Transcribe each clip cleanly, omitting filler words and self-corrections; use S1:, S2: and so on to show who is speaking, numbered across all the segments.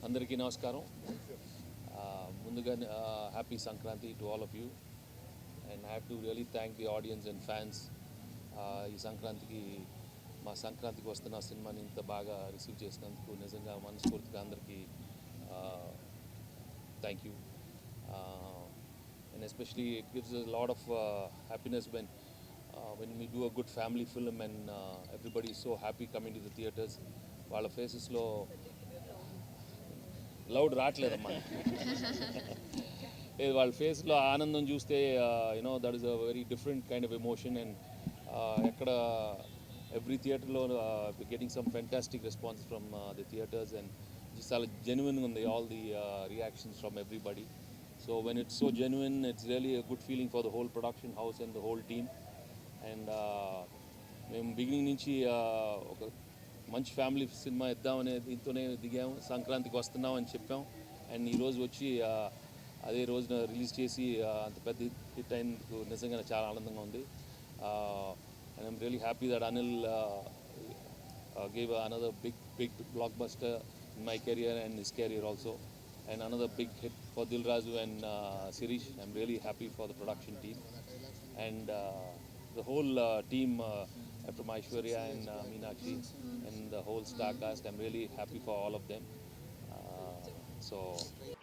S1: అందరికీ నమస్కారం. ముందుగా happy Sankranti to all of you and have to really thank the audience and fans. ఈ సంక్రాంతికి మా సంక్రాంతికి వస్తున్న సినిమాని ఇంత బాగా రిసీవ్ చేసినందుకు నిజంగా మనస్ఫూర్తిగా అందరికీ thank you. And especially it gives us a lot of happiness when we do a good family film and everybody is so happy coming to the theatres. వాళ్ళ ఫేసెస్లో లౌడ్ రావట్లేదమ్మా, వాళ్ళ ఫేస్లో ఆనందం చూస్తే that is a very different kind of emotion. And ఎక్కడ every థియేటర్లో getting some fantastic response from the theatres and చాలా జెన్యున్గా ఉంది all the reactions from everybody. So when it's so genuine, it's really a good feeling for the whole production house and the whole team. And మేము beginning నుంచి ఒక మంచి family cinema ఇద్దామనే దీంతోనే దిగాము. సంక్రాంతికి వస్తున్నాం అని చెప్పాం అండ్ ఈరోజు వచ్చి అదే రోజున రిలీజ్ చేసి అంత పెద్ద హిట్ అయినందుకు నిజంగా చాలా ఆనందంగా ఉంది. And I'm really happy that Anil gave another big blockbuster in my career and his career also. And another big hit for Dil Raju and Sirish. I'm really happy for the production team and the whole team from Aishwarya and Meenakshi and the whole star cast. I'm really happy for all of them.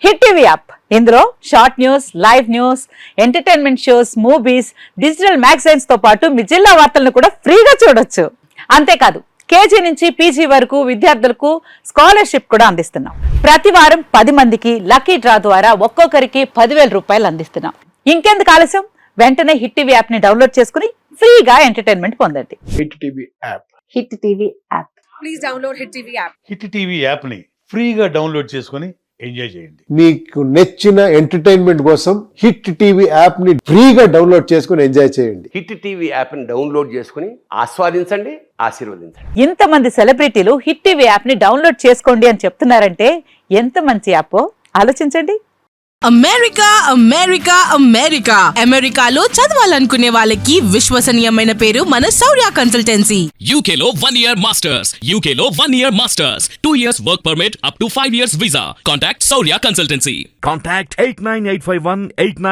S2: Hit TV app, ఇందులో short news, live news, entertainment shows, movies, digital magazines తో పాటు మీ జిల్లా వార్తలను కూడా ఫ్రీగా చూడొచ్చు. అంతేకాదు KG నుంచి పీజీ వరకు విద్యార్థులకు స్కాలర్షిప్ కూడా అందిస్తున్నాం. ప్రతి వారం 10 మందికి లక్కీ డ్రా ద్వారా ఒక్కొక్కరికి 10,000 రూపాయలు అందిస్తున్నాం. ఇంకెందుకు ఆలస్యం, వెంటనే హిట్ టీవీ యాప్ ని డౌన్లోడ్ చేసుకుని ఫ్రీగా ఎంటర్టైన్మెంట్ పొందండి.
S3: Hit TV app.
S2: Hit TV app.
S4: Please download hit TV app.
S3: Hit TV app ని ఫ్రీగా డౌన్లోడ్ చేసుకుని ఎంజాయ్ చేయండి.
S5: మీకు నచ్చిన ఎంటర్టైన్మెంట్ కోసం హిట్ టీవీ యాప్ ని ఫ్రీగా డౌన్లోడ్ చేసుకుని ఎంజాయ్ చేయండి.
S6: హిట్ టీవీ యాప్ ని డౌన్లోడ్ చేసుకుని ఆస్వాదించండి, ఆశీర్వదించండి.
S2: ఇంతమంది సెలబ్రిటీలు హిట్ టీవీ యాప్ ని డౌన్లోడ్ చేసుకోండి అని చెప్తున్నారంటే ఎంత మంచి యాప్ ఆలోచించండి.
S4: అమెరికా అమెరికా అమెరికా అమెరికాలో చదవాలనుకునే వాళ్ళకి విశ్వసనీయమైన పేరు మన శౌర్య కన్సల్టెన్సీ.
S7: UK లో 1 year masters, UK లో 1 year masters, 2 years work permit up to 5 years visa. Contact Saurya Consultancy.
S8: Contact 89851 89